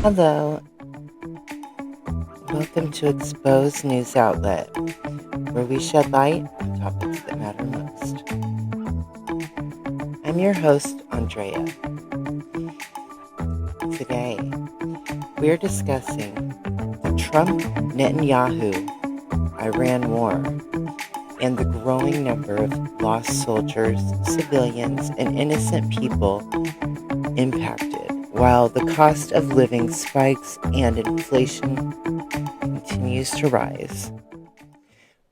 Hello, welcome to Exposed News Outlet, where we shed light on topics that matter most. I'm your host, Aundreya. Today, we're discussing the Trump-Netanyahu-Iran war and the growing number of lost soldiers, civilians, and innocent people impacted, while the cost of living spikes and inflation continues to rise.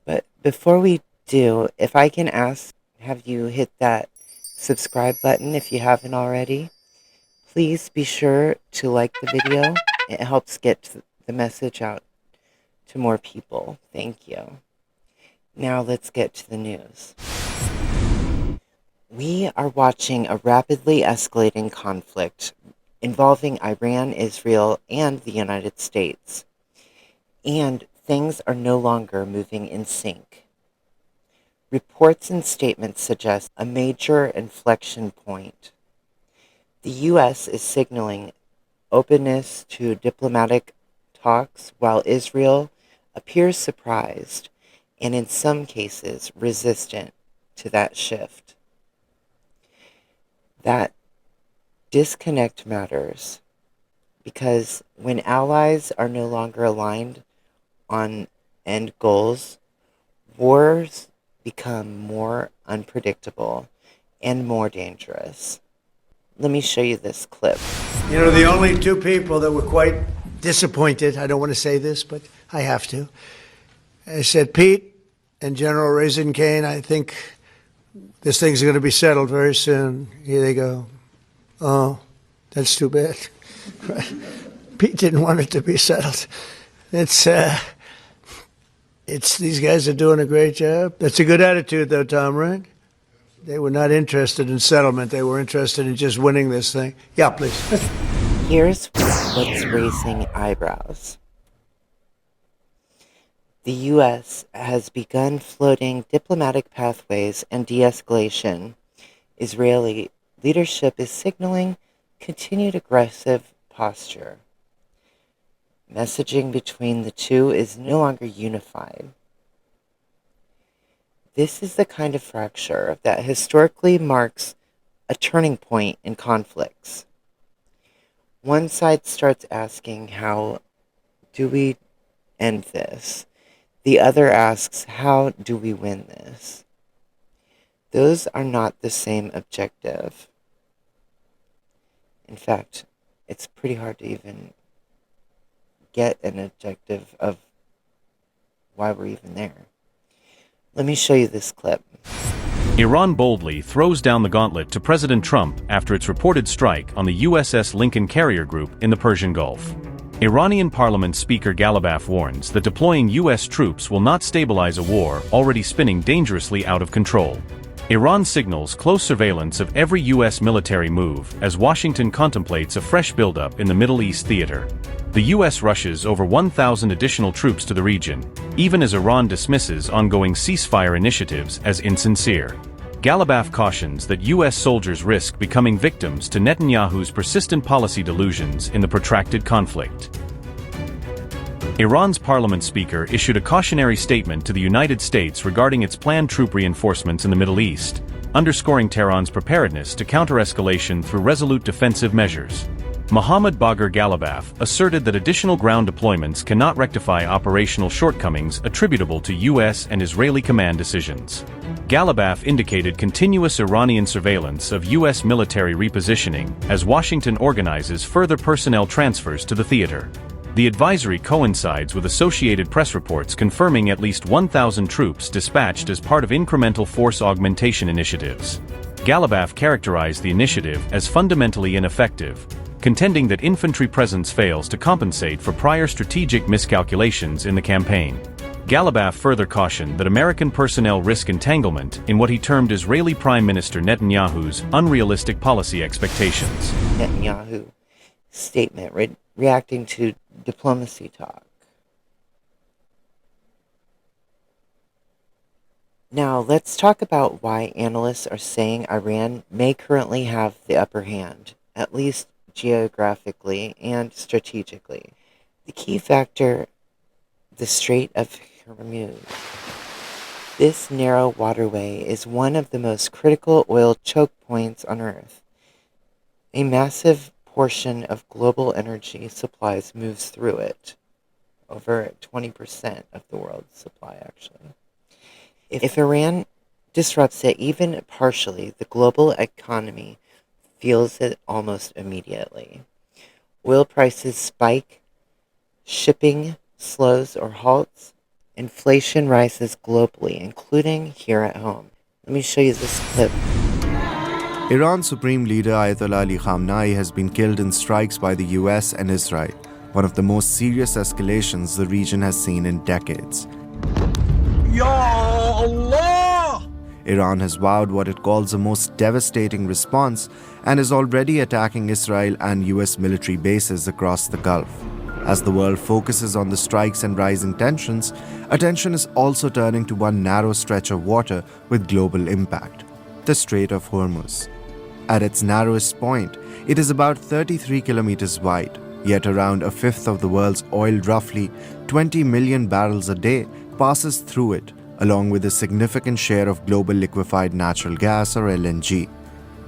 But before we do, if I can ask, have you hit that subscribe button if you haven't already? Please be sure to like the video. It helps get the message out to more people. Thank you. Now let's get to the news. We are watching a rapidly escalating conflict involving Iran, Israel, and the United States. And things are no longer moving in sync. Reports and statements suggest a major inflection point. The U.S. is signaling openness to diplomatic talks, while Israel appears surprised and in some cases resistant to that shift. That disconnect matters because when allies are no longer aligned on end goals, wars become more unpredictable and more dangerous. Let me show you this clip. You know, the only two people that were quite disappointed, I don't want to say this, but I have to. I said, Pete and General Raisin Kane, I think this thing's going to be settled very soon. Here they go. Oh, that's too bad. Pete didn't want it to be settled. It's these guys are doing a great job. That's a good attitude, though, Tom, right? They were not interested in settlement. They were interested in just winning this thing. Yeah, please. Here's what's raising eyebrows. The U.S. has begun floating diplomatic pathways and de-escalation. Israeli leadership is signaling continued aggressive posture. Messaging between the two is no longer unified. This is the kind of fracture that historically marks a turning point in conflicts. One side starts asking, how do we end this? The other asks, how do we win this? Those are not the same objective. In fact, it's pretty hard to even get an objective of why we're even there. Let me show you this clip. Iran boldly throws down the gauntlet to President Trump after its reported strike on the USS Lincoln carrier group in the Persian Gulf. Iranian Parliament Speaker Ghalibaf warns that deploying U.S. troops will not stabilize a war already spinning dangerously out of control. Iran signals close surveillance of every U.S. military move as Washington contemplates a fresh buildup in the Middle East theater. The U.S. rushes over 1,000 additional troops to the region, even as Iran dismisses ongoing ceasefire initiatives as insincere. Ghalibaf cautions that U.S. soldiers risk becoming victims to Netanyahu's persistent policy delusions in the protracted conflict. Iran's parliament speaker issued a cautionary statement to the United States regarding its planned troop reinforcements in the Middle East, underscoring Tehran's preparedness to counter-escalation through resolute defensive measures. Mohammad Bagher Ghalibaf asserted that additional ground deployments cannot rectify operational shortcomings attributable to U.S. and Israeli command decisions. Ghalibaf indicated continuous Iranian surveillance of U.S. military repositioning as Washington organizes further personnel transfers to the theater. The advisory coincides with Associated Press reports confirming at least 1,000 troops dispatched as part of incremental force augmentation initiatives. Galabaf characterized the initiative as fundamentally ineffective, contending that infantry presence fails to compensate for prior strategic miscalculations in the campaign. Galabaf further cautioned that American personnel risk entanglement in what he termed Israeli Prime Minister Netanyahu's unrealistic policy expectations. Netanyahu statement reacting to diplomacy talk. Now, let's talk about why analysts are saying Iran may currently have the upper hand, at least geographically and strategically. The key factor, the Strait of Hormuz. This narrow waterway is one of the most critical oil choke points on Earth. A massive portion of global energy supplies moves through it. Over 20% of the world's supply, actually. If Iran disrupts it even partially, the global economy feels it almost immediately. Oil prices spike, shipping slows or halts, inflation rises globally, including here at home. Let me show you this clip. Iran's Supreme Leader Ayatollah Ali Khamenei has been killed in strikes by the US and Israel, one of the most serious escalations the region has seen in decades. Ya Allah! Iran has vowed what it calls a most devastating response and is already attacking Israel and US military bases across the Gulf. As the world focuses on the strikes and rising tensions, attention is also turning to one narrow stretch of water with global impact: the Strait of Hormuz. At its narrowest point, it is about 33 kilometers wide, yet around a fifth of the world's oil, roughly 20 million barrels a day, passes through it, along with a significant share of global liquefied natural gas or LNG.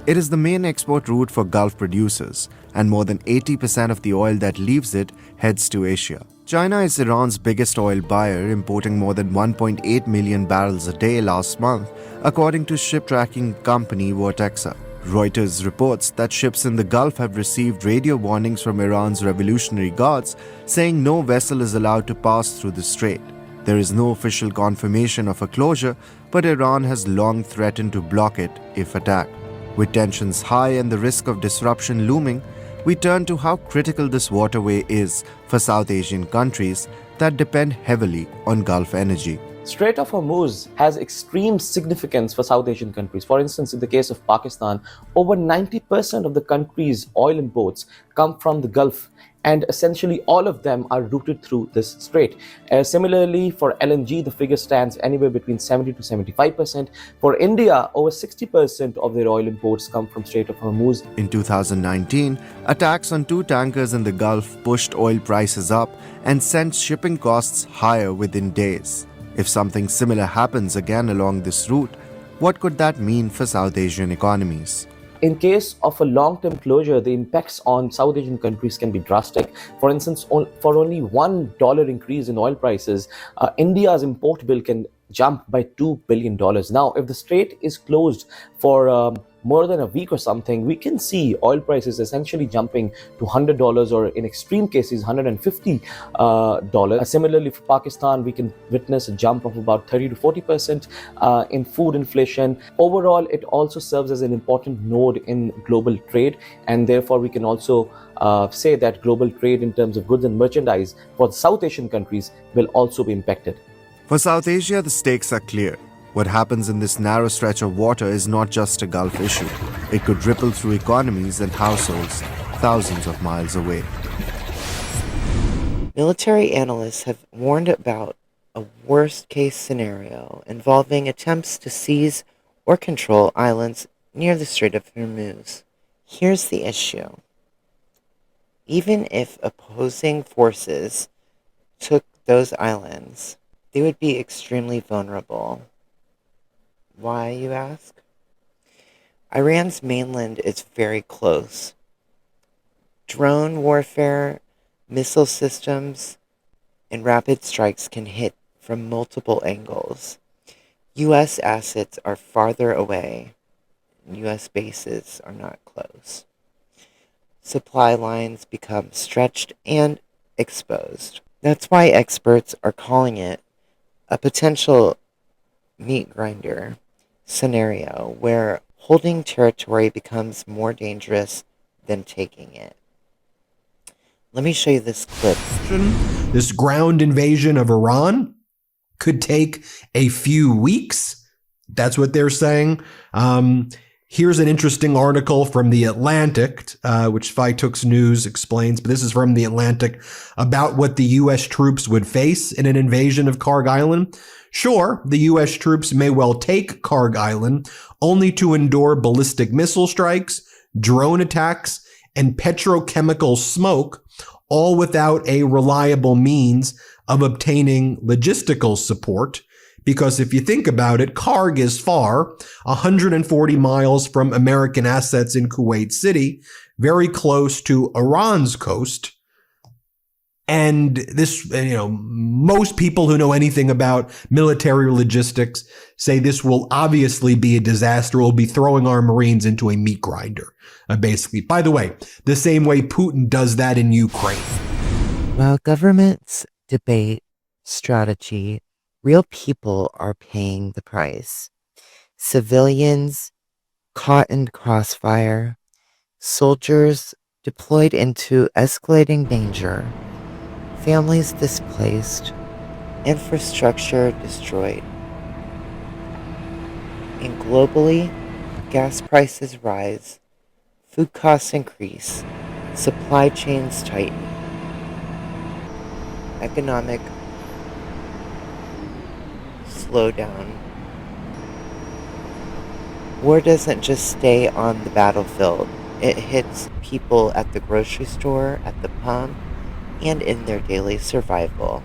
It is the main export route for Gulf producers, and more than 80% of the oil that leaves it heads to Asia. China is Iran's biggest oil buyer, importing more than 1.8 million barrels a day last month, according to ship tracking company Vortexa. Reuters reports that ships in the Gulf have received radio warnings from Iran's Revolutionary Guards saying no vessel is allowed to pass through the strait. There is no official confirmation of a closure, but Iran has long threatened to block it if attacked. With tensions high and the risk of disruption looming, we turn to how critical this waterway is for South Asian countries that depend heavily on Gulf energy. Strait of Hormuz has extreme significance for South Asian countries. For instance, in the case of Pakistan, over 90% of the country's oil imports come from the Gulf, and essentially all of them are routed through this strait. Similarly, for LNG, the figure stands anywhere between 70 to 75%. For India, over 60% of their oil imports come from Strait of Hormuz. In 2019, attacks on two tankers in the Gulf pushed oil prices up and sent shipping costs higher within days. If something similar happens again along this route, what could that mean for South Asian economies? In case of a long-term closure, the impacts on South Asian countries can be drastic. For instance, for only $1 increase in oil prices, India's import bill can jump by $2 billion. Now, if the strait is closed for more than a week or something, we can see oil prices essentially jumping to $100 or in extreme cases $150. Similarly, for Pakistan, we can witness a jump of about 30 to 40% in food inflation. Overall, it also serves as an important node in global trade, and therefore we can also say that global trade in terms of goods and merchandise for South Asian countries will also be impacted. For South Asia, the stakes are clear. What happens in this narrow stretch of water is not just a Gulf issue. It could ripple through economies and households thousands of miles away. Military analysts have warned about a worst-case scenario involving attempts to seize or control islands near the Strait of Hormuz. Here's the issue. Even if opposing forces took those islands, they would be extremely vulnerable. Why, you ask? Iran's mainland is very close. Drone warfare, missile systems, and rapid strikes can hit from multiple angles. U.S. assets are farther away. U.S. bases are not close. Supply lines become stretched and exposed. That's why experts are calling it a potential meat grinder scenario where Holding territory becomes more dangerous than taking it. Let me show you this clip. This ground invasion of Iran could take a few weeks. That's what they're saying. Here's an interesting article from The Atlantic, which Faitux News explains, but this is from The Atlantic, about what the U.S. troops would face in an invasion of Karg Island. Sure, the U.S. troops may well take Karg Island, only to endure ballistic missile strikes, drone attacks, and petrochemical smoke, all without a reliable means of obtaining logistical support. Because if you think about it, Karg is far, 140 miles from American assets in Kuwait City, very close to Iran's coast. And this, most people who know anything about military logistics say this will obviously be a disaster. We'll be throwing our Marines into a meat grinder, basically. By the way, the same way Putin does that in Ukraine. While governments debate strategy, real people are paying the price. Civilians caught in crossfire, soldiers deployed into escalating danger, families displaced, infrastructure destroyed. And globally, gas prices rise, food costs increase, supply chains tighten. Economic slowdown. War doesn't just stay on the battlefield. It hits people at the grocery store, at the pump, and in their daily survival,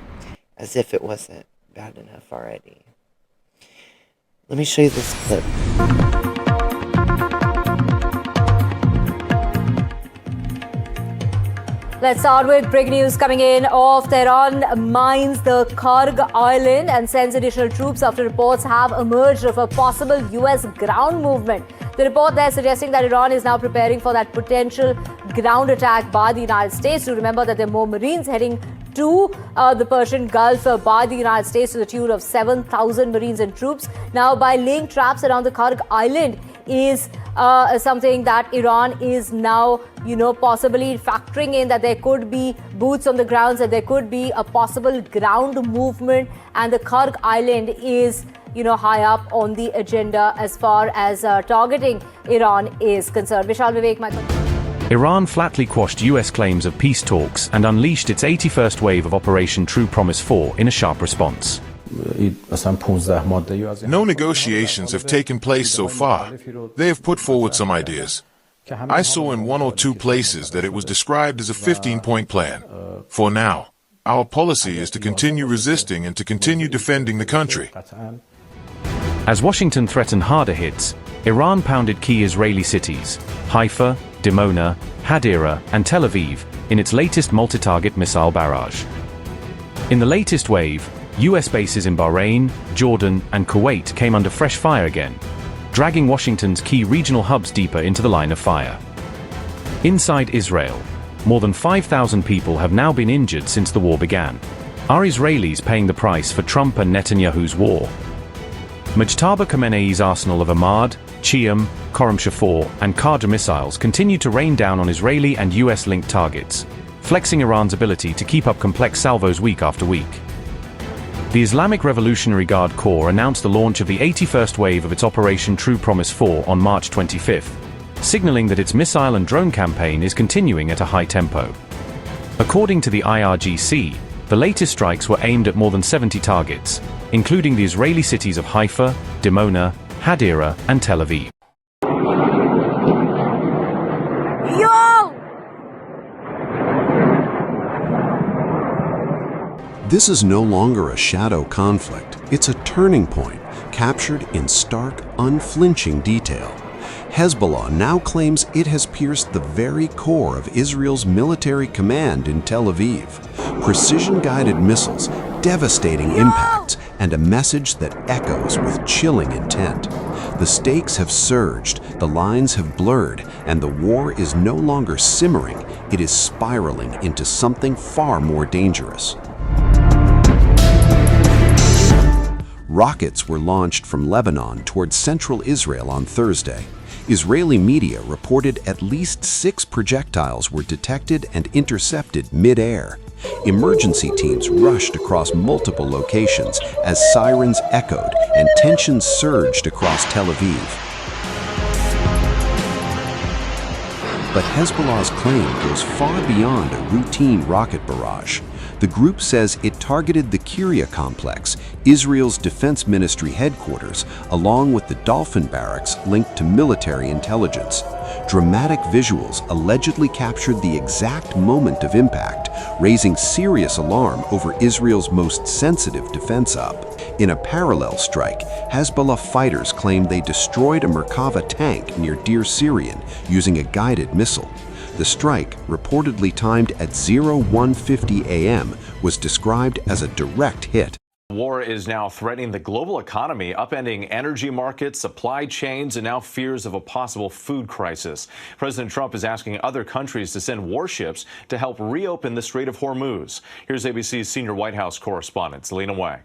as if it wasn't bad enough already. Let me show you this clip. Let's start with breaking news coming in of Tehran mines the Karg Island and sends additional troops after reports have emerged of a possible US ground movement. The report there suggesting that Iran is now preparing for that potential ground attack by the United States. Do remember that there are more Marines heading to the Persian Gulf by the United States to the tune of 7,000 Marines and troops. Now, by laying traps around the Karg Island is something that Iran is now, possibly factoring in that there could be boots on the grounds, that there could be a possible ground movement, and the Karg Island is, high up on the agenda as far as targeting Iran is concerned. Vishal Vivek, my Iran flatly quashed US claims of peace talks and unleashed its 81st wave of Operation True Promise 4 in a sharp response. No negotiations have taken place so far. They have put forward some ideas. I saw in 1 or 2 places that it was described as a 15-point plan. For now, our policy is to continue resisting and to continue defending the country. As Washington threatened harder hits, Iran pounded key Israeli cities, Haifa, Dimona, Hadera, and Tel Aviv, in its latest multi-target missile barrage. In the latest wave, US bases in Bahrain, Jordan, and Kuwait came under fresh fire again, dragging Washington's key regional hubs deeper into the line of fire. Inside Israel, more than 5,000 people have now been injured since the war began. Are Israelis paying the price for Trump and Netanyahu's war? Mujtaba Khamenei's arsenal of Ahmad, Chiam, Khorram Shafor, and Qadr missiles continue to rain down on Israeli and US-linked targets, flexing Iran's ability to keep up complex salvos week after week. The Islamic Revolutionary Guard Corps announced the launch of the 81st wave of its Operation True Promise 4 on March 25th, signaling that its missile and drone campaign is continuing at a high tempo. According to the IRGC, the latest strikes were aimed at more than 70 targets, including the Israeli cities of Haifa, Dimona, Hadera, and Tel Aviv. This is no longer a shadow conflict. It's a turning point, captured in stark, unflinching detail. Hezbollah now claims it has pierced the very core of Israel's military command in Tel Aviv. Precision-guided missiles, devastating impacts, and a message that echoes with chilling intent. The stakes have surged, the lines have blurred, and the war is no longer simmering, it is spiraling into something far more dangerous. Rockets were launched from Lebanon towards central Israel on Thursday. Israeli media reported at least 6 projectiles were detected and intercepted mid-air. Emergency teams rushed across multiple locations as sirens echoed and tensions surged across Tel Aviv. But Hezbollah's claim goes far beyond a routine rocket barrage. The group says it targeted the Kiryat complex, Israel's defense ministry headquarters, along with the Dolphin barracks linked to military intelligence. Dramatic visuals allegedly captured the exact moment of impact, raising serious alarm over Israel's most sensitive defense hub. In a parallel strike, Hezbollah fighters claimed they destroyed a Merkava tank near Deir Syrian using a guided missile. The strike, reportedly timed at 01:50 a.m., was described as a direct hit. War is now threatening the global economy, upending energy markets, supply chains, and now fears of a possible food crisis. President Trump is asking other countries to send warships to help reopen the Strait of Hormuz. Here's ABC's senior White House correspondent, Selena Wei.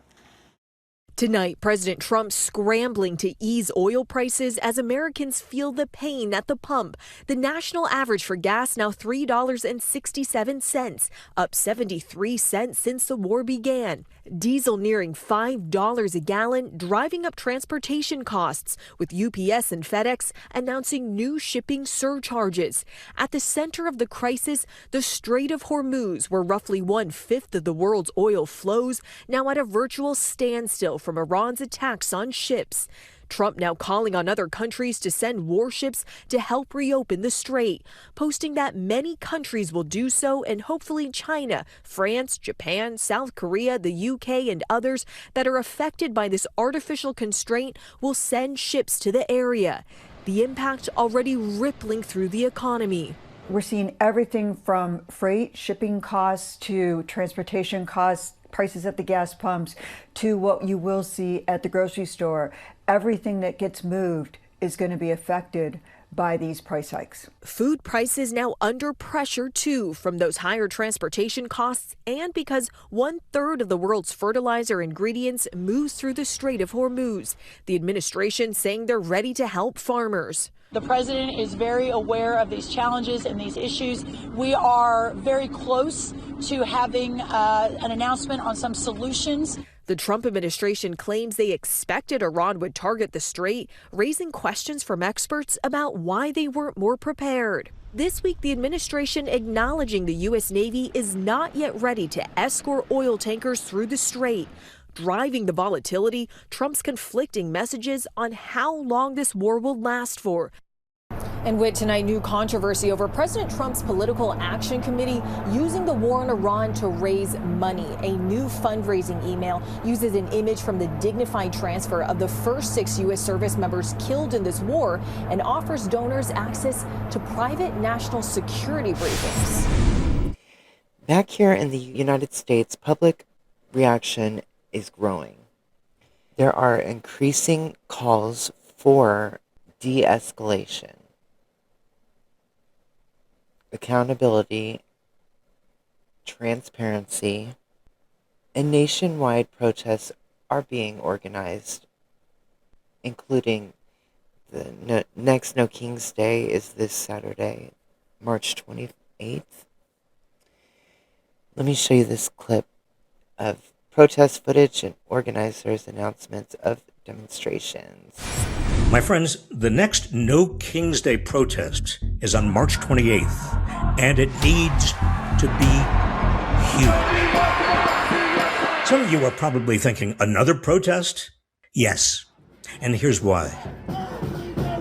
Tonight, President Trump scrambling to ease oil prices as Americans feel the pain at the pump. The national average for gas now $3.67, up 73 cents since the war began. Diesel nearing $5 a gallon, driving up transportation costs, with UPS and FedEx announcing new shipping surcharges. At the center of the crisis, the Strait of Hormuz, where roughly 1/5 of the world's oil flows, now at a virtual standstill from Iran's attacks on ships. Trump now calling on other countries to send warships to help reopen the strait, posting that many countries will do so, and hopefully China, France, Japan, South Korea, the UK, and others that are affected by this artificial constraint will send ships to the area. The impact already rippling through the economy. We're seeing everything from freight, shipping costs, to transportation costs, prices at the gas pumps, to what you will see at the grocery store. Everything that gets moved is going to be affected by these price hikes. Food prices now under pressure, too, from those higher transportation costs, and because 1/3 of the world's fertilizer ingredients moves through the Strait of Hormuz. The administration saying they're ready to help farmers. The president is very aware of these challenges and these issues. We are very close to having an announcement on some solutions. The Trump administration claims they expected Iran would target the strait, raising questions from experts about why they weren't more prepared. This week, the administration acknowledging the U.S. Navy is not yet ready to escort oil tankers through the strait. Driving the volatility, Trump's conflicting messages on how long this war will last for. And with tonight, new controversy over President Trump's Political Action Committee using the war in Iran to raise money. A new fundraising email uses an image from the dignified transfer of the first 6 U.S. service members killed in this war and offers donors access to private national security briefings. Back here in the United States, public reaction is growing. There are increasing calls for de-escalation, accountability, transparency, and nationwide protests are being organized, including the next No King's Day is this Saturday, March 28th. Let me show you this clip of protest footage and organizers' announcements of demonstrations. My friends, the next No King's Day protest is on March 28th, and it needs to be huge. Some of you are probably thinking, another protest? Yes, and here's why.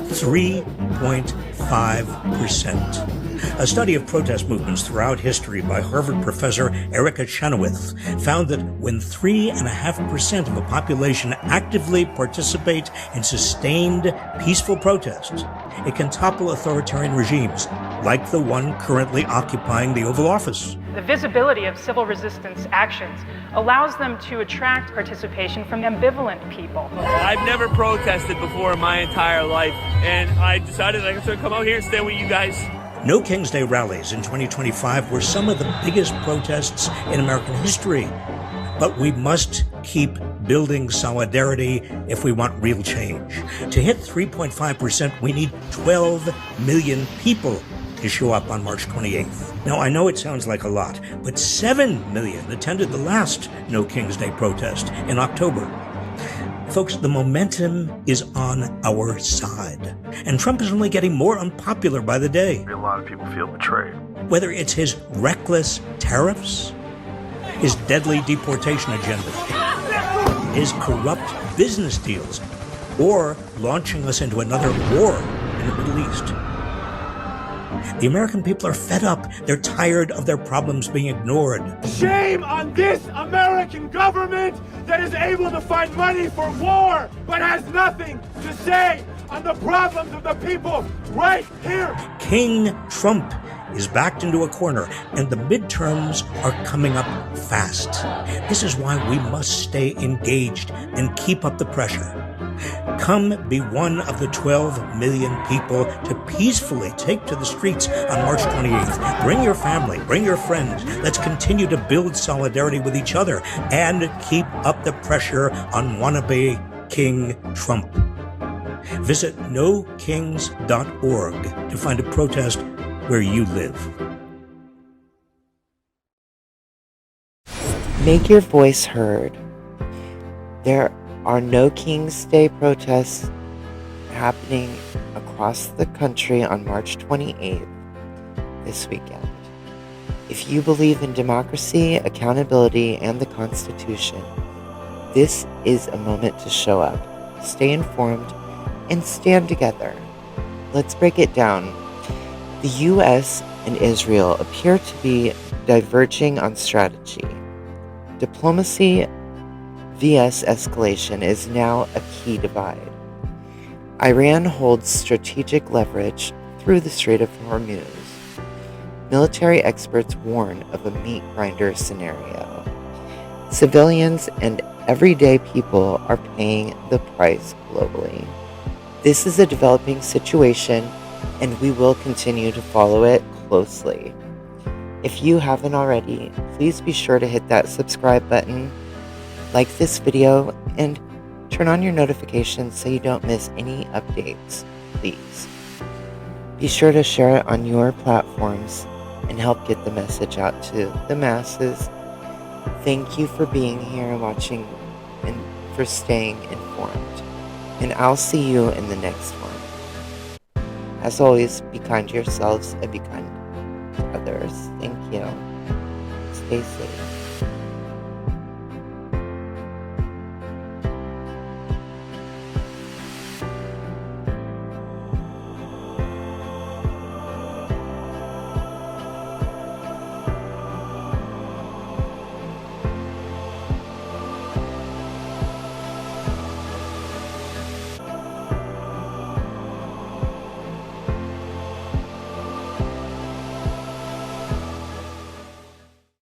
3.5%. A study of protest movements throughout history by Harvard professor Erica Chenoweth found that when 3.5% of a population actively participate in sustained peaceful protests, it can topple authoritarian regimes like the one currently occupying the Oval Office. The visibility of civil resistance actions allows them to attract participation from ambivalent people. I've never protested before in my entire life, and I decided I was going to come out here and stand with you guys. No King's Day rallies in 2025 were some of the biggest protests in American history. But we must keep building solidarity if we want real change. To hit 3.5%, we need 12 million people to show up on March 28th. Now, I know it sounds like a lot, but 7 million attended the last No King's Day protest in October. Folks, the momentum is on our side, and Trump is only getting more unpopular by the day. A lot of people feel betrayed. Whether it's his reckless tariffs, his deadly deportation agenda, his corrupt business deals, or launching us into another war in the Middle East. The American people are fed up. They're tired of their problems being ignored. Shame on this American government that is able to find money for war, but has nothing to say on the problems of the people right here. King Trump is backed into a corner, and the midterms are coming up fast. This is why we must stay engaged and keep up the pressure. Come be one of the 12 million people to peacefully take to the streets on March 28th. Bring your family, bring your friends. Let's continue to build solidarity with each other and keep up the pressure on wannabe King Trump. Visit nokings.org to find a protest where you live. Make your voice heard. There are No King's Day protests happening across the country on March 28th this weekend. If you believe in democracy, accountability, and the Constitution, this is a moment to show up, stay informed, and stand together. Let's break it down. The U.S. and Israel appear to be diverging on strategy. Diplomacy vs. escalation is now a key divide. Iran holds strategic leverage through the Strait of Hormuz. Military experts warn of a meat grinder scenario. Civilians and everyday people are paying the price globally. This is a developing situation, and we will continue to follow it closely. If you haven't already, please be sure to hit that subscribe button, like this video, and turn on your notifications so you don't miss any updates, please. Be sure to share it on your platforms and help get the message out to the masses. Thank you for being here and watching and for staying informed. And I'll see you in the next one. As always, be kind to yourselves and be kind to others. Thank you. Stay safe.